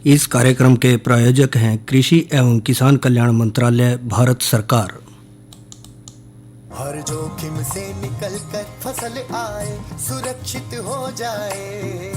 इस कार्यक्रम के प्रायोजक हैं कृषि एवं किसान कल्याण मंत्रालय, भारत सरकार। हर जोखिम से निकल कर फसल आए, सुरक्षित हो जाए।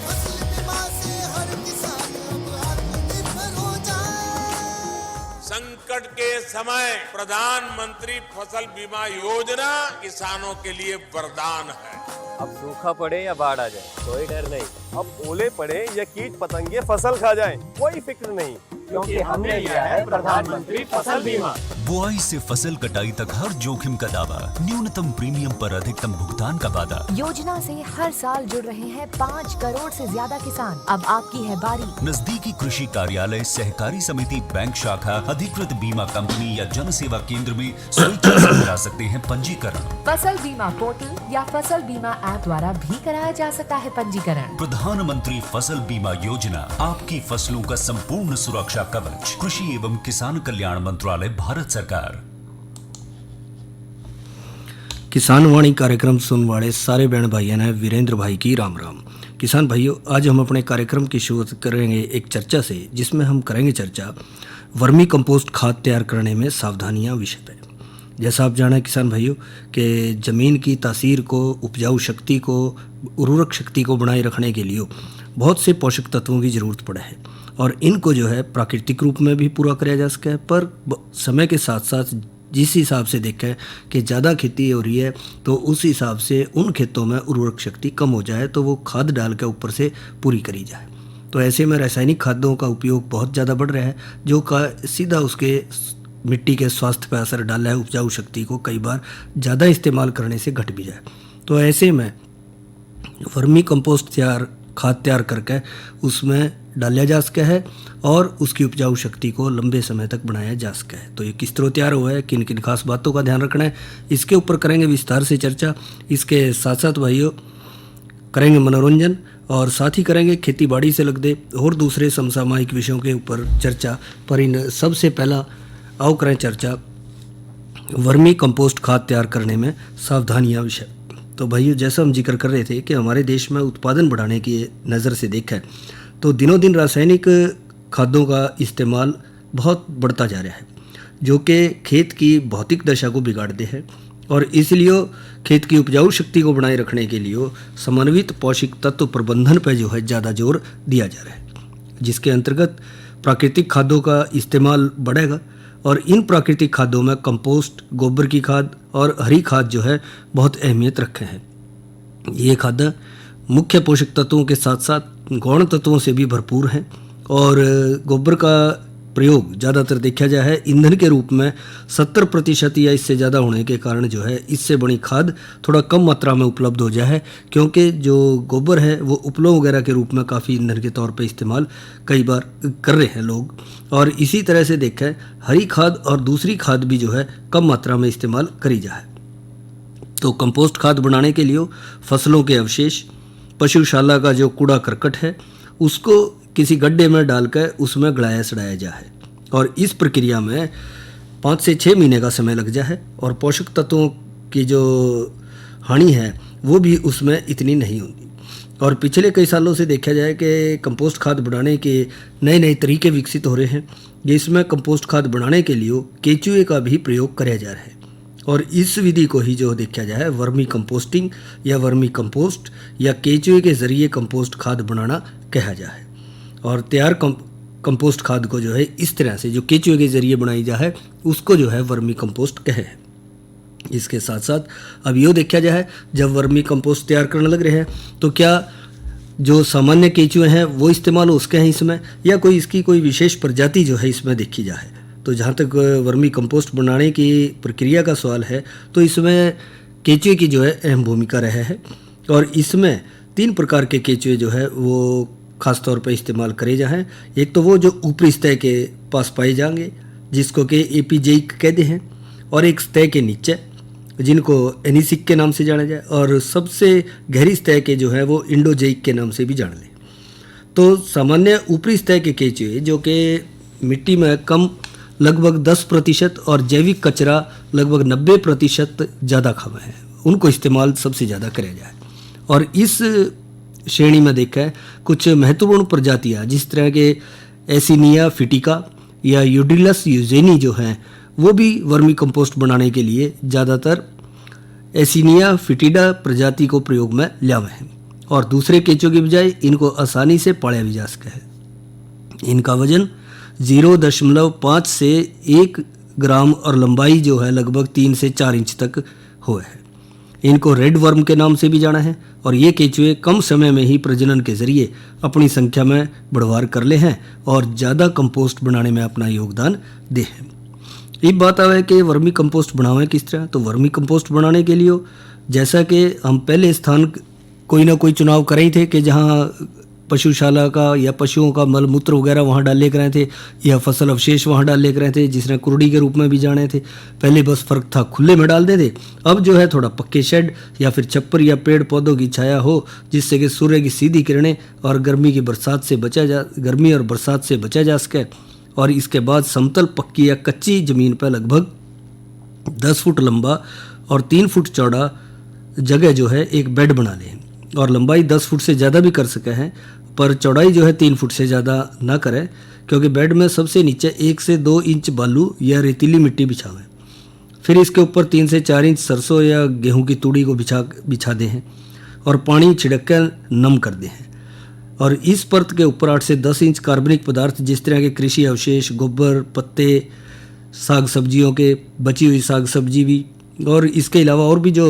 फसल बीमा से हर किसान अब आत्मनिर्भर हो जाए। संकट के समय प्रधानमंत्री फसल बीमा योजना किसानों के लिए वरदान है। अब सूखा पड़े या बाढ़ आ जाए कोई डर नहीं, अब ओले पड़े या कीट पतंगे फसल खा जाए कोई फिक्र नहीं, क्योंकि हमने लिया है प्रधानमंत्री फसल बीमा। बुआई से फसल कटाई तक हर जोखिम का दावा, न्यूनतम प्रीमियम पर अधिकतम भुगतान का वादा। योजना से हर साल जुड़ रहे हैं 5 करोड़ से ज्यादा किसान। अब आपकी है बारी। नजदीकी कृषि कार्यालय, सहकारी समिति, बैंक शाखा, अधिकृत बीमा कंपनी या जन सेवा केंद्र में स्वेच्छा से करा सकते हैं पंजीकरण। फसल बीमा पोर्टल या फसल बीमा ऐप द्वारा भी कराया जा सकता है पंजीकरण। प्रधानमंत्री फसल बीमा योजना, आपकी फसलों का संपूर्ण सुरक्षा कवच। कृषि एवं किसान कल्याण मंत्रालय, भारत सरकार। किसान वाणी कार्यक्रम सुनने वाले सारे बहन भाइयों ने वीरेंद्र भाई की राम राम। किसान भाइयों, आज हम अपने कार्यक्रम की शुरुआत करेंगे एक चर्चा से, जिसमें हम करेंगे चर्चा वर्मी कंपोस्ट खाद तैयार करने में सावधानियां विषय पर। जैसा आप जाना किसान भाइयों कि ज़मीन की तासीर को, उपजाऊ शक्ति को, उर्वरक शक्ति को बनाए रखने के लिए बहुत से पोषक तत्वों की ज़रूरत पड़े है, और इनको जो है प्राकृतिक रूप में भी पूरा किया जा सके, पर समय के साथ साथ जिस हिसाब से देखें कि ज़्यादा खेती हो रही है तो उस हिसाब से उन खेतों में उर्वरक शक्ति कम हो जाए तो वो खाद डाल के ऊपर से पूरी करी जाए। तो ऐसे में रासायनिक खादों का उपयोग बहुत ज़्यादा बढ़ रहा है, जो का सीधा उसके मिट्टी के स्वास्थ्य पर असर डाला है, उपजाऊ शक्ति को कई बार ज़्यादा इस्तेमाल करने से घट भी जाए। तो ऐसे में वर्मी कंपोस्ट खाद तैयार करके उसमें डाला जा सका है और उसकी उपजाऊ शक्ति को लंबे समय तक बनाया जा सका है। तो ये किस तरह तैयार हुआ है, किन किन खास बातों का ध्यान रखना है, इसके ऊपर करेंगे विस्तार से चर्चा। इसके साथ साथ भाइयों करेंगे मनोरंजन, और साथ ही करेंगे खेती बाड़ी से लगते और दूसरे समसामयिक विषयों के ऊपर चर्चा। पर इन सबसे पहला आओ करें चर्चा वर्मी कंपोस्ट खाद तैयार करने में सावधानियां विषय। तो भाइयों, जैसा हम जिक्र कर रहे थे कि हमारे देश में उत्पादन बढ़ाने की नज़र से देखा तो दिनों दिन रासायनिक खादों का इस्तेमाल बहुत बढ़ता जा रहा है, जो कि खेत की भौतिक दशा को बिगाड़ते हैं, और इसलिए खेत की उपजाऊ शक्ति को बनाए रखने के लिए समन्वित पोषक तत्व प्रबंधन पर जो है ज़्यादा जोर दिया जा रहा है, जिसके अंतर्गत प्राकृतिक खादों का इस्तेमाल बढ़ेगा। और इन प्राकृतिक खादों में कंपोस्ट, गोबर की खाद और हरी खाद जो है बहुत अहमियत रखे हैं। ये खाद मुख्य पोषक तत्वों के साथ साथ गौण तत्वों से भी भरपूर हैं, और गोबर का प्रयोग ज़्यादातर देखा जाए है ईंधन के रूप में 70% या इससे ज़्यादा होने के कारण जो है इससे बनी खाद थोड़ा कम मात्रा में उपलब्ध हो जाए है, क्योंकि जो गोबर है वो उपलों वगैरह के रूप में काफ़ी ईंधन के तौर पे इस्तेमाल कई बार कर रहे हैं लोग। और इसी तरह से देखें हरी खाद और दूसरी खाद भी जो है कम मात्रा में इस्तेमाल करी जाए। तो कंपोस्ट खाद बनाने के लिए फसलों के अवशेष, पशुशाला का जो कूड़ा करकट है, उसको किसी गड्ढे में डालकर उसमें गड़ाया सड़ाया जाए, और इस प्रक्रिया में 5 से 6 महीने का समय लग जाए, और पोषक तत्वों की जो हानि है वो भी उसमें इतनी नहीं होती। और पिछले कई सालों से देखा जाए कि कंपोस्ट खाद बनाने के नए नए तरीके विकसित हो रहे हैं, जिसमें कंपोस्ट खाद बनाने के लिए केचुए का भी प्रयोग किया जा रहा है, और इस विधि को ही जो देखा जाए वर्मी कंपोस्टिंग या वर्मी कंपोस्ट या केचुए के ज़रिए कंपोस्ट खाद बनाना कहा जाए। और तैयार कंपोस्ट खाद को जो है इस तरह से जो केचुए के ज़रिए बनाई जाए उसको जो है वर्मी कंपोस्ट कहे है। इसके साथ साथ अब ये देखा जाए जब वर्मी कंपोस्ट तैयार करने लग रहे हैं तो क्या जो सामान्य केचुए हैं वो इस्तेमाल हो सके हैं इसमें, या कोई इसकी कोई विशेष प्रजाति जो है इसमें देखी जाए। तो जहाँ तक वर्मी कंपोस्ट बनाने की प्रक्रिया का सवाल है तो इसमें केचुए की जो है अहम भूमिका रहा है, और इसमें 3 प्रकार के केचुए जो है वो खास तौर पर इस्तेमाल करे जाएँ। एक तो वो जो ऊपरी सतह के पास पाए जाएंगे जिसको कि एपीजेइक कहते हैं, और एक सतह के नीचे जिनको एनिसिक के नाम से जाना जाए, और सबसे गहरी सतह के जो है वो इंडोजेइक के नाम से भी जान लें। तो सामान्य ऊपरी सतह के केचुए जो कि मिट्टी में कम लगभग 10% और जैविक कचरा लगभग 90% ज़्यादा खावे हैं, उनको इस्तेमाल सबसे ज़्यादा करा जाए। और इस श्रेणी में देखा है कुछ महत्वपूर्ण प्रजातियां जिस तरह के एसिनिया फिटिका या यूडिलस यूजेनी जो हैं वो भी वर्मी कंपोस्ट बनाने के लिए ज़्यादातर एसिनिया फिटिडा प्रजाति को प्रयोग में लावे हैं और दूसरे केंचों की बजाय इनको आसानी से पाया भी जा सका है। इनका वजन 0.5 से 1 ग्राम और लंबाई जो है लगभग 3 से 4 इंच तक हो है। इनको रेड वर्म के नाम से भी जाना है और ये केंचुए कम समय में ही प्रजनन के जरिए अपनी संख्या में बढ़वार कर ले हैं और ज़्यादा कंपोस्ट बनाने में अपना योगदान दे हैं। एक बात आवे कि वर्मी कंपोस्ट बनावें किस तरह, तो वर्मी कंपोस्ट बनाने के लिए जैसा कि हम पहले स्थान कोई ना कोई चुनाव कर ही थे कि जहाँ पशुशाला का या पशुओं का मल मूत्र वगैरह वहाँ डाल ले रहे थे या फसल अवशेष वहाँ डाल ले रहे थे जिसने कुरड़ी के रूप में भी जाने थे। पहले बस फर्क था खुले में डाल देते, अब जो है थोड़ा पक्के शेड या फिर छप्पर या पेड़ पौधों की छाया हो जिससे कि सूर्य की सीधी किरणें और गर्मी और बरसात से बचा जा सके। और इसके बाद समतल पक्की या कच्ची ज़मीन पर लगभग 10 फुट लंबा और 3 फुट चौड़ा जगह जो है एक बेड बना लें और लंबाई 10 फुट से ज़्यादा भी कर सके हैं पर चौड़ाई जो है 3 फुट से ज़्यादा ना करें क्योंकि बेड में सबसे नीचे 1 से 2 इंच बालू या रेतीली मिट्टी बिछावें। फिर इसके ऊपर 3 से 4 इंच सरसों या गेहूं की तूड़ी को बिछा दें हैं और पानी छिड़क कर नम कर दें हैं और इस परत के ऊपर 8 से 10 इंच कार्बनिक पदार्थ जिस तरह के कृषि अवशेष, गोबर, पत्ते, साग सब्जियों के बची हुई साग सब्जी भी और इसके अलावा और भी जो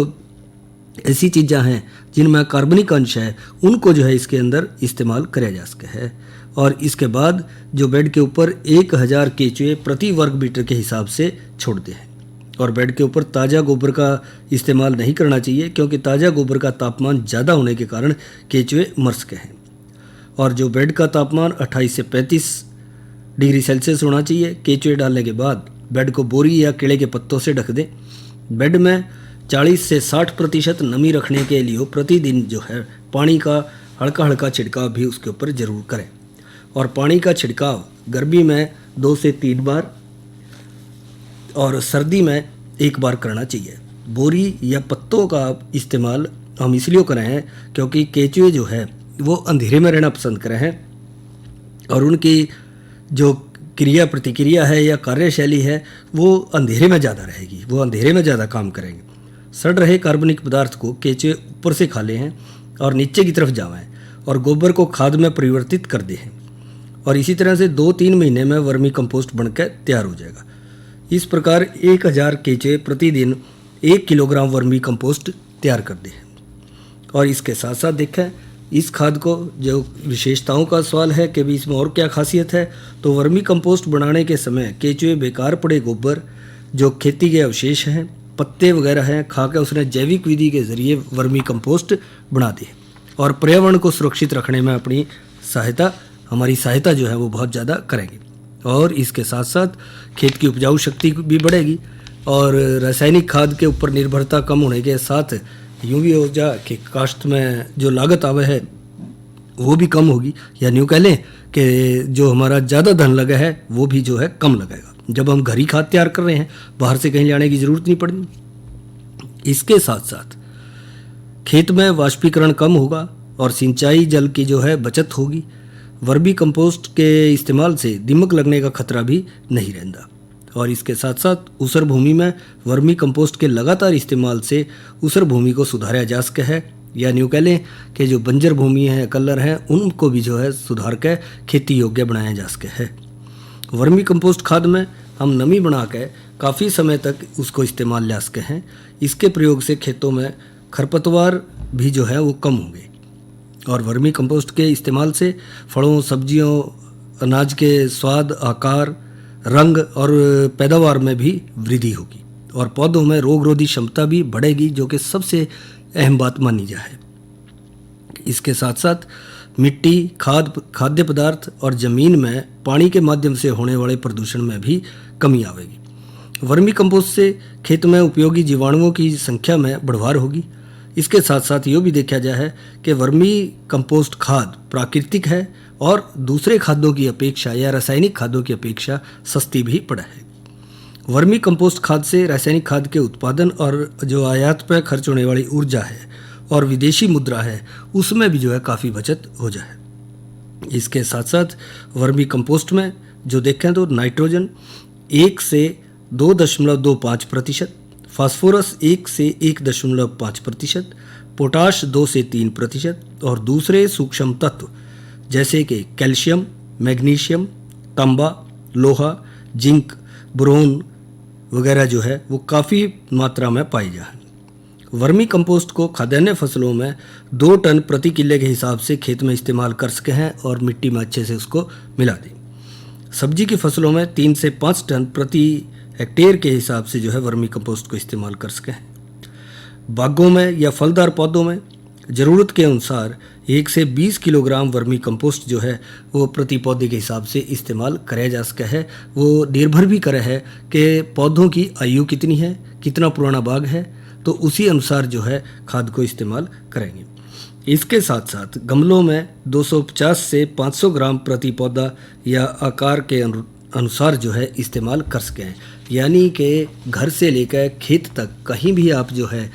ऐसी चीज़ें हैं जिनमें कार्बनिक अंश है उनको जो है इसके अंदर इस्तेमाल किया जा सके है। और इसके बाद जो बेड के ऊपर 1000 केंचुए प्रति वर्ग मीटर के हिसाब से छोड़ते हैं और बेड के ऊपर ताज़ा गोबर का इस्तेमाल नहीं करना चाहिए क्योंकि ताज़ा गोबर का तापमान ज़्यादा होने के कारण केंचुए मर सके हैं। और जो बेड का तापमान 28 से 35 डिग्री सेल्सियस होना चाहिए। केंचुए डालने के बाद बेड को बोरी या केले के पत्तों से ढक दें। बेड में 40 से 60% नमी रखने के लिए प्रतिदिन जो है पानी का हल्का छिड़काव भी उसके ऊपर ज़रूर करें और पानी का छिड़काव गर्मी में 2 से 3 बार और सर्दी में 1 बार करना चाहिए। बोरी या पत्तों का इस्तेमाल हम इसलिए कर रहे हैं क्योंकि केंचुए जो है वो अंधेरे में रहना पसंद कर रहे हैं और उनकी जो क्रिया प्रतिक्रिया है या कार्यशैली है वो अंधेरे में ज़्यादा रहेगी, वो अंधेरे में ज़्यादा काम करेंगे। सड़ रहे कार्बनिक पदार्थ को केंचुए ऊपर से खा ले हैं और नीचे की तरफ जावें और गोबर को खाद में परिवर्तित कर दें और इसी तरह से 2-3 महीने में वर्मी कंपोस्ट बनकर तैयार हो जाएगा। इस प्रकार 1000 केंचुए प्रतिदिन 1 किलोग्राम वर्मी कंपोस्ट तैयार कर दें। और इसके साथ साथ देखें इस खाद को जो विशेषताओं का सवाल है कि भी इसमें और क्या खासियत है, तो वर्मी कंपोस्ट बनाने के समय केंचुए बेकार पड़े गोबर जो खेती के अवशेष हैं, पत्ते वगैरह हैं, खा के उसने जैविक विधि के ज़रिए वर्मी कंपोस्ट बना दी और पर्यावरण को सुरक्षित रखने में हमारी सहायता जो है वो बहुत ज़्यादा करेंगे। और इसके साथ साथ खेत की उपजाऊ शक्ति भी बढ़ेगी और रासायनिक खाद के ऊपर निर्भरता कम होने के साथ यूँ भी हो जा कि काश्त में जो लागत आवे है वो भी कम होगी, या यूँ कह लें कि जो हमारा ज़्यादा धन लगा है वो भी जो है कम लगेगा जब हम घर ही खाद तैयार कर रहे हैं, बाहर से कहीं जाने की ज़रूरत नहीं पड़नी। इसके साथ साथ खेत में वाष्पीकरण कम होगा और सिंचाई जल की जो है बचत होगी। वर्मी कंपोस्ट के इस्तेमाल से दीमक लगने का खतरा भी नहीं रहता। और इसके साथ साथ ऊसर भूमि में वर्मी कंपोस्ट के लगातार इस्तेमाल से ऊसर भूमि को सुधारा जा सके है, या यूँ कह लें कि जो बंजर भूमि है, कलर हैं, उनको भी जो है सुधार के खेती योग्य बनाया जा सके है। वर्मी कंपोस्ट खाद में हम नमी बना के काफ़ी समय तक उसको इस्तेमाल ला सके हैं। इसके प्रयोग से खेतों में खरपतवार भी जो है वो कम होंगे और वर्मी कंपोस्ट के इस्तेमाल से फलों, सब्जियों, अनाज के स्वाद, आकार, रंग और पैदावार में भी वृद्धि होगी और पौधों में रोगरोधी क्षमता भी बढ़ेगी, जो कि सबसे अहम बात मानी जाए। इसके साथ साथ मिट्टी, खाद्य पदार्थ और ज़मीन में पानी के माध्यम से होने वाले प्रदूषण में भी कमी आवेगी। वर्मी कंपोस्ट से खेत में उपयोगी जीवाणुओं की संख्या में बढ़वार होगी। इसके साथ साथ ये भी देखा जाए है कि वर्मी कंपोस्ट खाद प्राकृतिक है और दूसरे खाद्यों की अपेक्षा या रासायनिक खाद्यों की अपेक्षा सस्ती भी पड़ा है। वर्मी कंपोस्ट खाद से रासायनिक खाद के उत्पादन और जो आयात पर खर्च होने वाली ऊर्जा है और विदेशी मुद्रा है उसमें भी जो है काफ़ी बचत हो जाए। इसके साथ साथ वर्मी कंपोस्ट में जो देखें तो नाइट्रोजन 1 से 2.25%, फास्फोरस 1 से 1.5%, पोटाश 2 से 3% और दूसरे सूक्ष्म तत्व जैसे कि कैल्शियम, मैग्नीशियम, तांबा, लोहा, जिंक, बोरोन वगैरह जो है वो काफ़ी मात्रा में पाई जाए। वर्मी कंपोस्ट को खाद्यान्न फसलों में 2 टन प्रति किले के हिसाब से खेत में इस्तेमाल कर सके हैं और मिट्टी में अच्छे से उसको मिला दें। सब्जी की फसलों में 3 से 5 टन प्रति हेक्टेयर के हिसाब से जो है वर्मी कंपोस्ट को इस्तेमाल कर सके हैं। बागों में या फलदार पौधों में ज़रूरत के अनुसार 1 से 20 किलोग्राम वर्मी कंपोस्ट जो है वो प्रति पौधे के हिसाब से इस्तेमाल कराया जा सका है। वो निर्भर भी करे है कि पौधों की आयु कितनी है, कितना पुराना बाग है, तो उसी अनुसार जो है खाद को इस्तेमाल करेंगे। इसके साथ साथ गमलों में 250 से 500 ग्राम प्रति पौधा या आकार के अनुसार जो है इस्तेमाल कर सकें। यानी कि घर से लेकर खेत तक कहीं भी आप जो है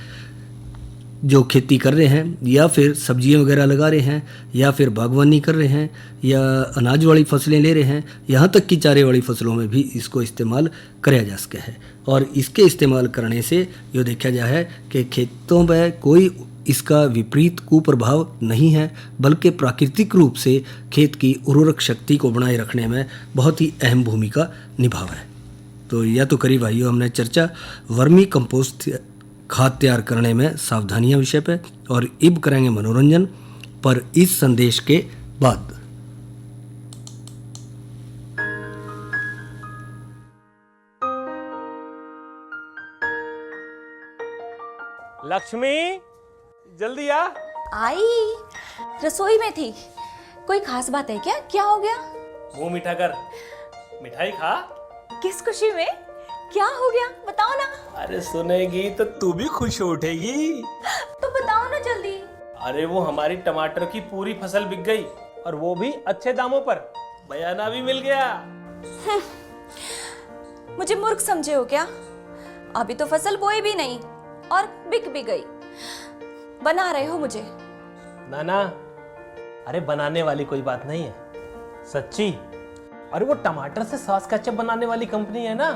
जो खेती कर रहे हैं या फिर सब्जियां वगैरह लगा रहे हैं या फिर बागवानी कर रहे हैं या अनाज वाली फसलें ले रहे हैं, यहाँ तक कि चारे वाली फसलों में भी इसको इस्तेमाल कराया जा सके है। और इसके इस्तेमाल करने से ये देखा गया है कि खेतों में कोई इसका विपरीत कुप्रभाव नहीं है, बल्कि प्राकृतिक रूप से खेत की उर्वरक शक्ति को बनाए रखने में बहुत ही अहम भूमिका निभावा है। तो यह तो करी भाइयों हमने चर्चा वर्मी कंपोस्ट खाद तैयार करने में सावधानियां विषय पे, और अब करेंगे मनोरंजन पर इस संदेश के बाद। लक्ष्मी जल्दी आ। आई रसोई में थी। कोई खास बात है क्या? क्या हो गया? मुंह मीठा कर, मिठाई खा। किस खुशी में? क्या हो गया बताओ ना। अरे सुनेगी तो तू भी खुश हो उठेगी। तो बताओ ना जल्दी। अरे वो हमारी टमाटर की पूरी फसल बिक गई, और वो भी अच्छे दामों पर। बयाना भी मिल गया। मुझे मूर्ख समझे हो क्या? अभी तो फसल बोई भी नहीं और बिक भी गई। बना रहे हो मुझे? ना ना, अरे बनाने वाली कोई बात नहीं है, सच्ची। अरे वो टमाटर से सॉस केचप बनाने वाली कंपनी है ना,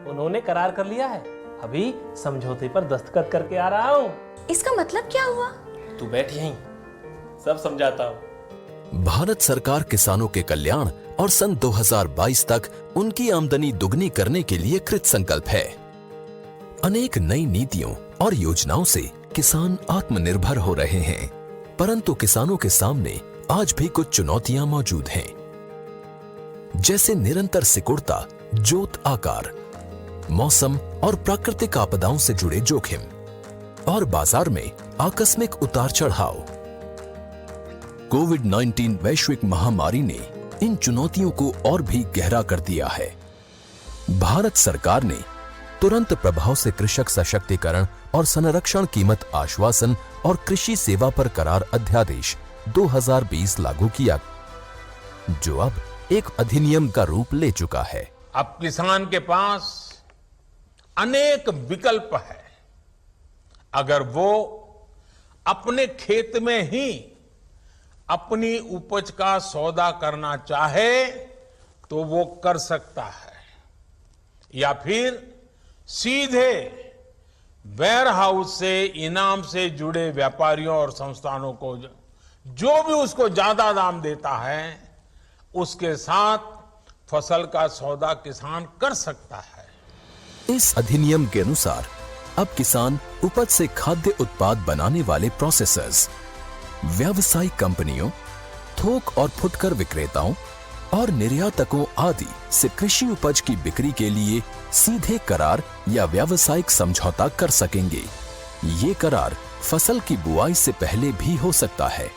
उन्होंने करार कर लिया है। अभी समझौते पर दस्तखत करके आ रहा हूँ। इसका मतलब क्या हुआ? तू बैठ यहीं, सब समझाता हूँ। भारत सरकार किसानों के कल्याण और सन 2022 तक उनकी आमदनी दुगनी करने के लिए कृत संकल्प है। अनेक नई नीतियों और योजनाओं से किसान आत्मनिर्भर हो रहे हैं, परंतु किसानों के सामने आज भी कुछ चुनौतियां मौजूद हैं, जैसे निरंतर सिकुड़ता जोत आकार, मौसम और प्राकृतिक आपदाओं से जुड़े जोखिम और बाजार में आकस्मिक उतार चढ़ाव। कोविड-19 वैश्विक महामारी ने इन चुनौतियों को और भी गहरा कर दिया है। भारत सरकार ने तुरंत प्रभाव से कृषक सशक्तिकरण और संरक्षण कीमत आश्वासन और कृषि सेवा पर करार अध्यादेश 2020 लागू किया, जो अब एक अधिनियम का रूप ले चुका है। अब किसान के पास अनेक विकल्प है। अगर वो अपने खेत में ही अपनी उपज का सौदा करना चाहे तो वो कर सकता है, या फिर सीधे वेयर हाउस से इनाम से जुड़े व्यापारियों और संस्थानों को जो भी उसको ज्यादा दाम देता है उसके साथ फसल का सौदा किसान कर सकता है। इस अधिनियम के अनुसार अब किसान उपज से खाद्य उत्पाद बनाने वाले प्रोसेसर्स, व्यावसायिक कंपनियों, थोक और फुटकर विक्रेताओं और निर्यातकों आदि से कृषि उपज की बिक्री के लिए सीधे करार या व्यावसायिक समझौता कर सकेंगे। ये करार फसल की बुआई से पहले भी हो सकता है।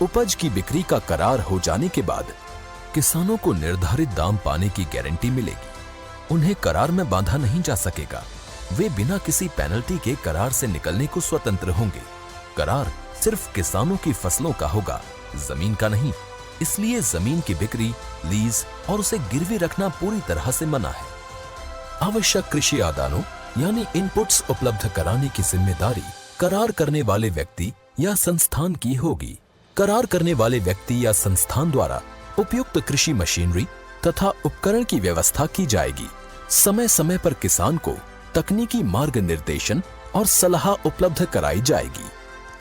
उपज की बिक्री का करार हो जाने के बाद किसानों को निर्धारित दाम पाने की गारंटी मिलेगी। उन्हें करार में बांधा नहीं जा सकेगा। वे बिना किसी पेनल्टी के करार से निकलने को स्वतंत्र होंगे। करार सिर्फ किसानों की फसलों का होगा, जमीन का नहीं। इसलिए जमीन की बिक्री, लीज और उसे गिरवी रखना पूरी तरह से मना है। आवश्यक कृषि आदानों यानी इनपुट्स उपलब्ध कराने की जिम्मेदारी करार करने वाले व्यक्ति या संस्थान की होगी। करार करने वाले व्यक्ति या संस्थान द्वारा उपयुक्त कृषि मशीनरी तथा उपकरण की व्यवस्था की जाएगी। समय समय पर किसान को तकनीकी मार्ग निर्देशन और सलाह उपलब्ध कराई जाएगी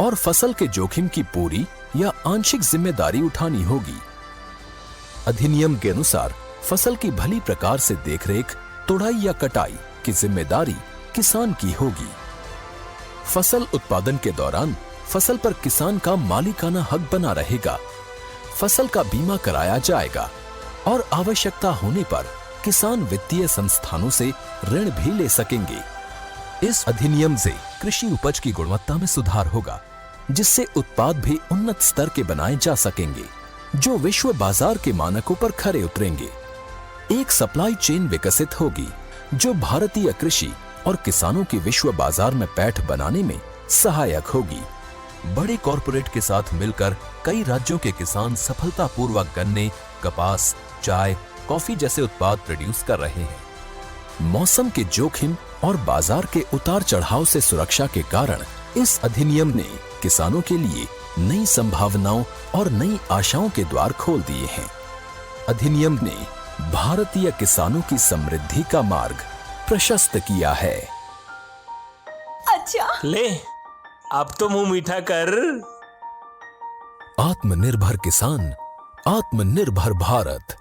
और फसल के जोखिम की पूरी या आंशिक जिम्मेदारी उठानी होगी। अधिनियम के अनुसार फसल की भली प्रकार से देखरेख, तुड़ाई या कटाई की जिम्मेदारी किसान की होगी। फसल उत्पादन के दौरान फसल पर किसान का मालिकाना हक बना रहेगा। फसल का बीमा कराया जाएगा और आवश्यकता होने पर किसान वित्तीय संस्थानों से ऋण भी ले सकेंगे। इस अधिनियम से कृषि उपज की गुणवत्ता में सुधार होगा, जिससे उत्पाद भी उन्नत स्तर के बनाए जा सकेंगे, जो विश्व बाजार के मानकों पर खरे उतरेंगे। एक सप्लाई चेन विकसित होगी, जो भारतीय कृषि और किसानों की विश्व बाजार में पैठ बनाने में सहायक होगी। बड़े कॉरपोरेट के साथ मिलकर कई राज्यों के किसान सफलतापूर्वक गन्ने, कपास, चाय, कॉफी जैसे उत्पाद प्रोड्यूस कर रहे हैं। मौसम के जोखिम और बाजार के उतार चढ़ाव से सुरक्षा के कारण इस अधिनियम ने किसानों के लिए नई संभावनाओं और नई आशाओं के द्वार खोल दिए हैं। अधिनियम ने भारतीय किसानों की समृद्धि का मार्ग प्रशस्त किया है। अच्छा, ले अब तो मुंह मीठा कर। आत्मनिर्भर किसान, आत्मनिर्भर भारत।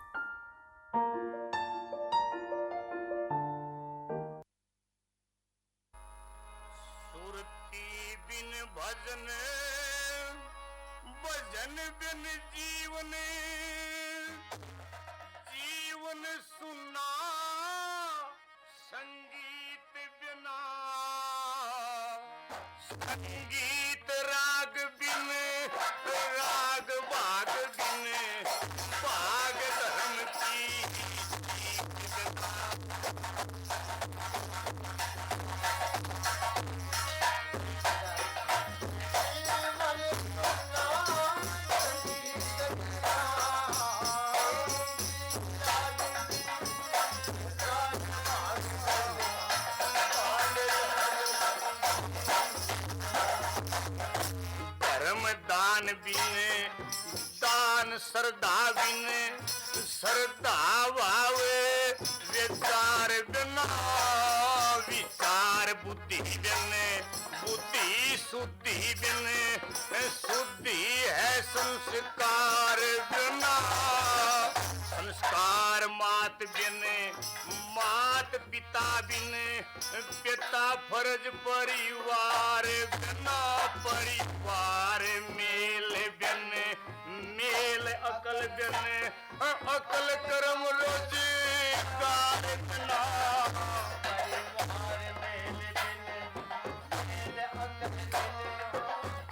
सुरती बिन भजन, भजन बिन जीवन, जीवन सुना संगीत बिना, संगीत राग बिन, राग भाग बिन, भाग धर्म की धर्म दान बिन, दान श्रद्धा बिन, श्रद्धा भावे विचार बिना, विचार बुद्धि बिन, बुद्धि शुद्धि बिन, शुद्धि है संस्कार बिना, संस्कार मात बिन, मात पिता बिन, पिता फर्ज परिवार बिना, परिवार मेल बिन, मेल अकल बिन, अकल कर्म रोजगार बिना, परिवार मेल बिन, मेल अकल बिन,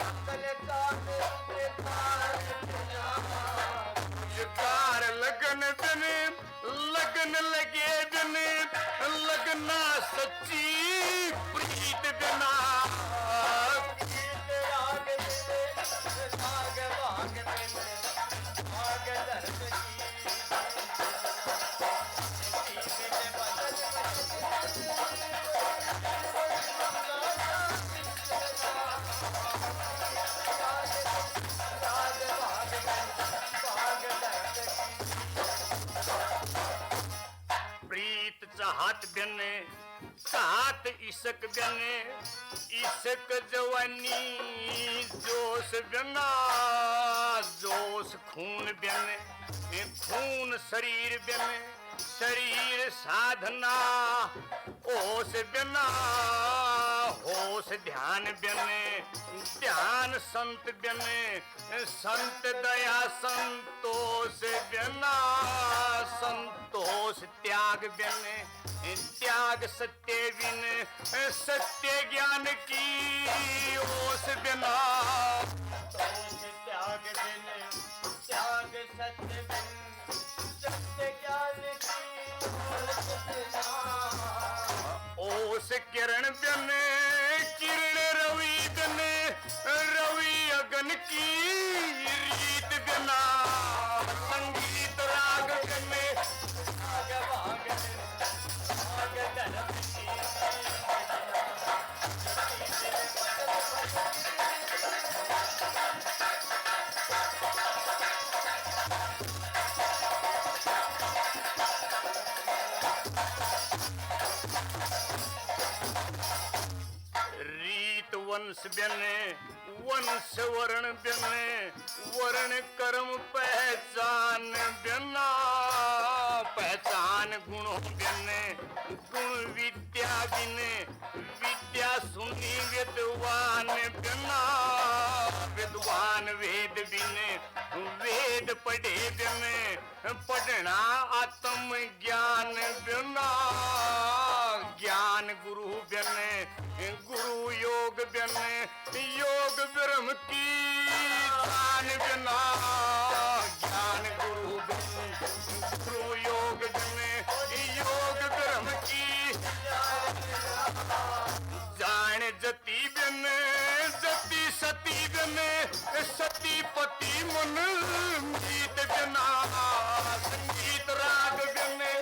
अकल कर्म रोजगार बिना, रोजगार लगन बिन, लगन लगे बिन, लगना सच्ची प्रीत बिना, प्रीत राग बिन, राग भाग बिन, भाग धर्म की, प्रीत चाहत बिन, चाहत इश्क बिन, इश्क जवानी जोश बिना, जोश खून बिन, खून शरीर बिन, शरीर साधना होश बिना, होश ध्यान बिन, ध्यान संत बिन, संत दया संतोष बिना, संतोष त्याग बिन, त्याग सत्य बिन, सत्य ज्ञान की ओस बिना, त्याग बिन, त्याग सत्य बिन, सत्य ज्ञान की ओस बिना, ओस किरण बिन, किरण रवि बिन, रवि अगन की रीत बिना, संगीत राग बिन, राग भाग बिन, राग धर्म की, बिने वंश वर्ण बिने वर्ण कर्म पहचान बिना पहचान गुणों बिने गुण विद्या बिने विद्या सुनी विद्वान बिना विद्वान वेद बिने वेद पढ़े बिने पढ़ना आत्म ज्ञान बिना ज्ञान गुरु बिने गुरु योग बिने योग ब्रह्म की जान बिना ज्ञान गुरु बिने गुरु योग बिने योग ब्रह्म की जान जति बिने जति सती बिने सती पति मन मीत बिना संगीत राग बिने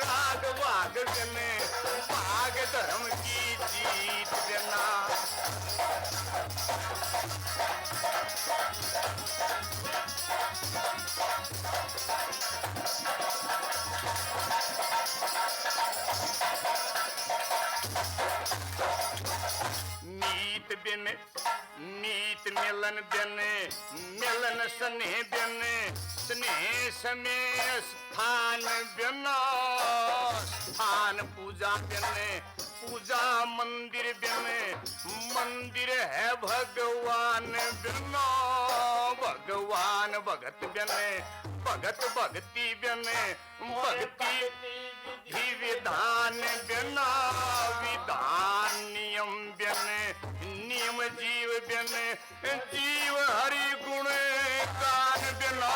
राग वाग बिने भाग धर्म की जीत बिना नीत बिन नीत मिलन बिन मिलन स्नेह बिन स्नेह समय स्थान बिना स्थान पूजा बिन पूजा मंदिर बिन मंदिर है भगवान बिना भगवान भगत बिन भगत भक्ति बिन भक्ति ही विधान बिना विधान नियम बिन नियम जीव बिन जीव हरि गुण गान बिना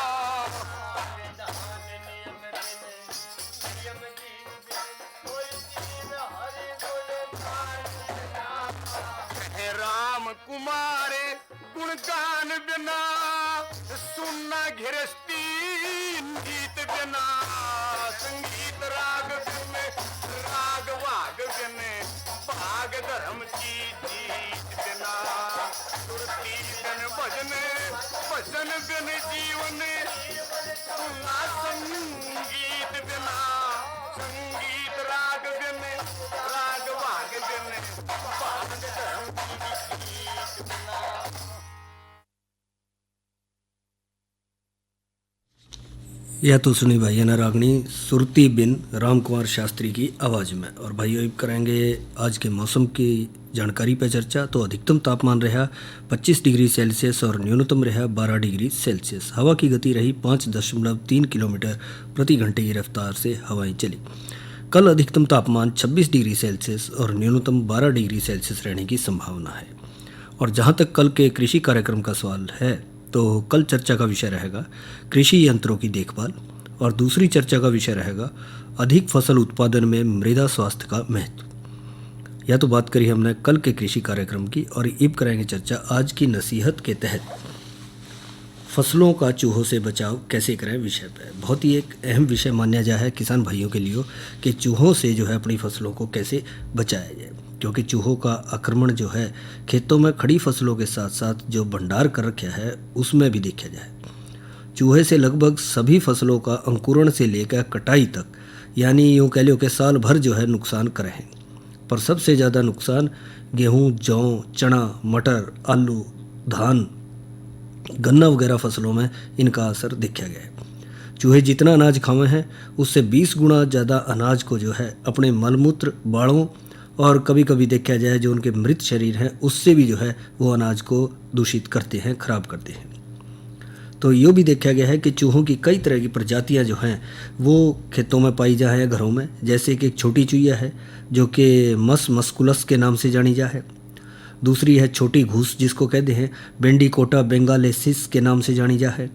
राम कुमार गुणगान बिना सुनना गृहस्थी गीत बिना संगीत राग बिन राग वाग बिन भाग धर्म की जीत बिना सुरती बिन भजन भजन बिन जीवन सुनना संगीत बिना संगीत राग बिन राग वाग बिन भाग धर्म की जीत बिना। यह तो सुनी भाई ना रागनी सुरती बिन राम कुमार शास्त्री की आवाज़ में। और भाइयों अब करेंगे आज के मौसम की जानकारी पर चर्चा। तो अधिकतम तापमान रहा 25 डिग्री सेल्सियस और न्यूनतम रहा 12 डिग्री सेल्सियस। हवा की गति रही 5.3 किलोमीटर प्रति घंटे की रफ्तार से हवाएं चली। कल अधिकतम तापमान 26 डिग्री सेल्सियस और न्यूनतम 12 डिग्री सेल्सियस रहने की संभावना है। और जहाँ तक कल के कृषि कार्यक्रम का सवाल है तो कल चर्चा का विषय रहेगा कृषि यंत्रों की देखभाल और दूसरी चर्चा का विषय रहेगा अधिक फसल उत्पादन में मृदा स्वास्थ्य का महत्व। यह तो बात करी हमने कल के कृषि कार्यक्रम की। और अब करेंगे चर्चा आज की नसीहत के तहत फसलों का चूहों से बचाव कैसे करें विषय पर। बहुत ही एक अहम विषय माना जाए है किसान भाइयों के लिए कि चूहों से जो है अपनी फसलों को कैसे बचाया जाए, क्योंकि चूहों का आक्रमण जो है खेतों में खड़ी फसलों के साथ साथ जो भंडार कर रखा है उसमें भी देखा जाए। चूहे से लगभग सभी फसलों का अंकुरण से लेकर कटाई तक यानी यूँ कह लो कि साल भर जो है नुकसान करे हैं। पर सबसे ज़्यादा नुकसान गेहूँ, जौ, चना, मटर, आलू, धान, गन्ना वगैरह फसलों में इनका असर देखा गया है। चूहे जितना अनाज खावे हैं उससे 20 गुना ज़्यादा अनाज को जो है अपने मलमूत्र, बाड़ों और कभी कभी देखा जाए जो उनके मृत शरीर हैं उससे भी जो है वो अनाज को दूषित करते हैं, खराब करते हैं। तो ये भी देखा गया है कि चूहों की कई तरह की प्रजातियां जो हैं वो खेतों में पाई जा है घरों में। जैसे कि एक छोटी चूहिया है जो कि मस्कुलस के नाम से जानी जा है। दूसरी है छोटी घूस जिसको कहते हैं बेंडिकोटा बेंगालेसिस के नाम से जानी जा है।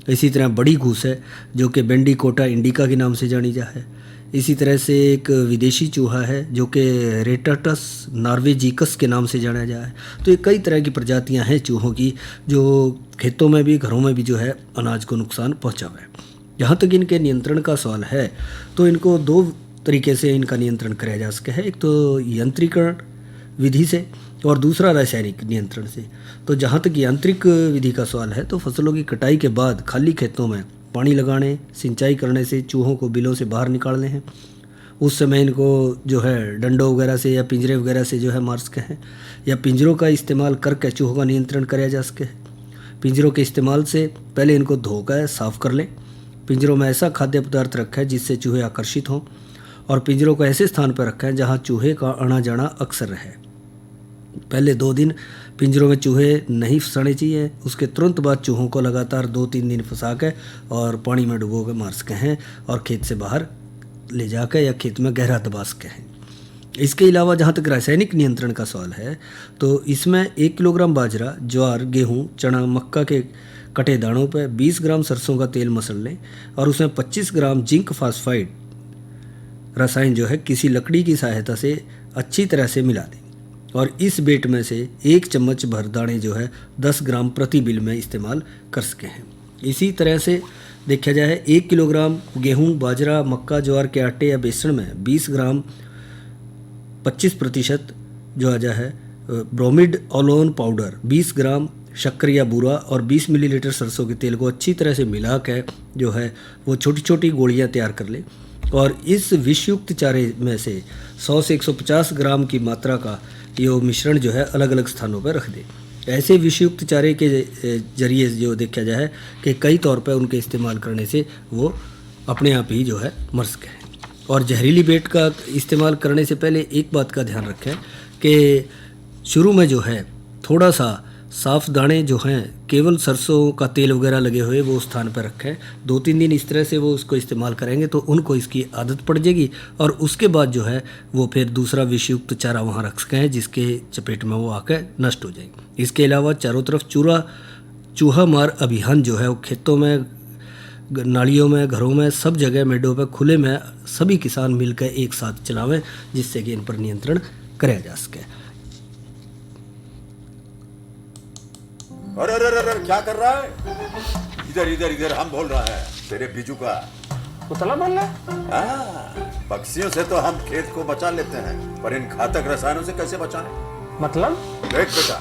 इसी तरह बड़ी घूस है जो कि बेंडिकोटा इंडिका के नाम से जानी जा है। इसी तरह से एक विदेशी चूहा है जो कि रेटाटस नॉर्वेजिकस के नाम से जाना जाए। तो ये कई तरह की प्रजातियां हैं चूहों की जो खेतों में भी घरों में भी जो है अनाज को नुकसान पहुंचावे। जहाँ तक इनके नियंत्रण का सवाल है तो इनको दो तरीके से इनका नियंत्रण किया जा सके है। एक तो यंत्रीकरण विधि से और दूसरा रासायनिक नियंत्रण से। तो जहाँ तक यांत्रिक विधि का सवाल है तो फसलों की कटाई के बाद खाली खेतों में पानी लगाने, सिंचाई करने से चूहों को बिलों से बाहर निकालने हैं। उस समय इनको जो है डंडों वगैरह से या पिंजरे वगैरह से जो है मार सके हैं, या पिंजरों का इस्तेमाल करके चूहों का नियंत्रण किया जा सके। पिंजरों के इस्तेमाल से पहले इनको धोकर साफ कर लें। पिंजरों में ऐसा खाद्य पदार्थ रखें जिससे चूहे आकर्षित हों, और पिंजरों को ऐसे स्थान पर रखें जहां चूहे का आना जाना अक्सर रहे। पहले 2 दिन पिंजरों में चूहे नहीं फंसाने चाहिए। उसके तुरंत बाद चूहों को लगातार 2-3 दिन फंसा के और पानी में डुबो के मार सके हैं और खेत से बाहर ले जाकर या खेत में गहरा दबा सके हैं। इसके अलावा जहाँ तक रासायनिक नियंत्रण का सवाल है तो इसमें 1 किलोग्राम बाजरा, ज्वार, गेहूँ, चना, मक्का के कटे दानों पर 20 ग्राम सरसों का तेल मसल लें और उसमें 25 ग्राम जिंक फास्फाइड रसायन जो है किसी लकड़ी की सहायता से अच्छी तरह से मिला दें, और इस बेट में से 1 चम्मच भर दाने जो है 10 ग्राम प्रति बिल में इस्तेमाल कर सके हैं। इसी तरह से देखा जाए 1 किलोग्राम गेहूं, बाजरा, मक्का, ज्वार के आटे या बेसन में 20 ग्राम 25% जो आ है ब्रोमिड ओलोन पाउडर, 20 ग्राम शक्कर या बूरा और 20 मिलीलीटर सरसों के तेल को अच्छी तरह से मिला कर जो है वो छोटी छोटी गोलियां तैयार कर ले, और इस विषयुक्त चारे में से 100 से 150 ग्राम की मात्रा का ये मिश्रण जो है अलग अलग स्थानों पर रख दे। ऐसे विषयुक्त चारे के जरिए जो देखा जाए कि कई तौर पर उनके इस्तेमाल करने से वो अपने आप ही जो है मर सके हैं। और जहरीली बेट का इस्तेमाल करने से पहले एक बात का ध्यान रखें कि शुरू में जो है थोड़ा सा साफ दाने जो हैं केवल सरसों का तेल वगैरह लगे हुए वो स्थान पर रखें। 2-3 दिन इस तरह से वो उसको इस्तेमाल करेंगे तो उनको इसकी आदत पड़ जाएगी, और उसके बाद जो है वो फिर दूसरा विषयुक्त चारा वहाँ रख सकें जिसके चपेट में वो आकर नष्ट हो जाएगी। इसके अलावा चारों तरफ चूहा मार अभियान जो है वो खेतों में, नालियों में, घरों में, सब जगह मेडों पर, खुले में सभी किसान मिलकर एक साथ चलावें जिससे कि इन पर नियंत्रण कराया जा सके। अरे अरे अरे क्या कर रहा है? इधर इधर इधर हम बोल रहा है तेरे बीजू का उतला बोल रहा है? पक्षियों से तो हम खेत को बचा लेते हैं, पर इन घातक रसायनों से कैसे बचाएं? मतलब? देख बेटा,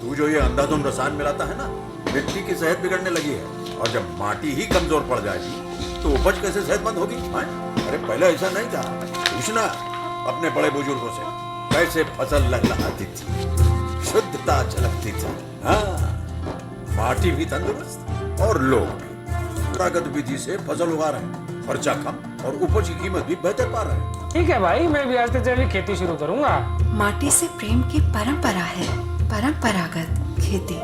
तू जो ये अंधाधुंध रसायन मिलाता है ना, मिट्टी की सेहत बिगड़ने लगी है, और जब माटी ही कमजोर पड़ जाएगी तो उपज कैसे सेहतमंद होगी? अरे पहले ऐसा नहीं था। पूछना अपने बड़े बुजुर्गों से, कैसे फसल लहलहाती थी, शुद्धता झलकती थी। हाँ, माटी भी तंदुरुस्त और लोग भी। प्रगत विधि से फसल उगा रहे हैं, खर्चा कम और उपज की कीमत भी बेहतर पा रहे हैं। ठीक है भाई, मैं भी आज से जल्दी खेती शुरू करूंगा। माटी से प्रेम की परंपरा है, परंपरागत खेती।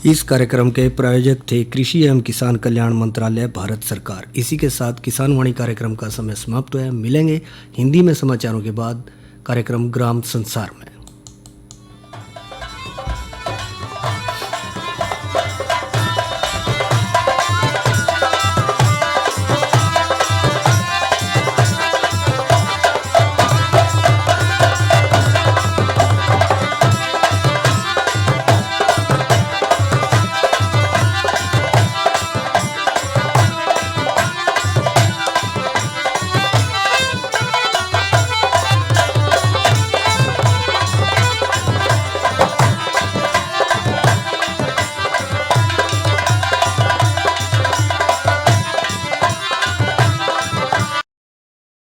इस कार्यक्रम के प्रायोजक थे कृषि एवं किसान कल्याण मंत्रालय, भारत सरकार। इसी के साथ किसान वाणी कार्यक्रम का समय समाप्त हुआ है। मिलेंगे हिंदी में समाचारों के बाद कार्यक्रम ग्राम संसार में।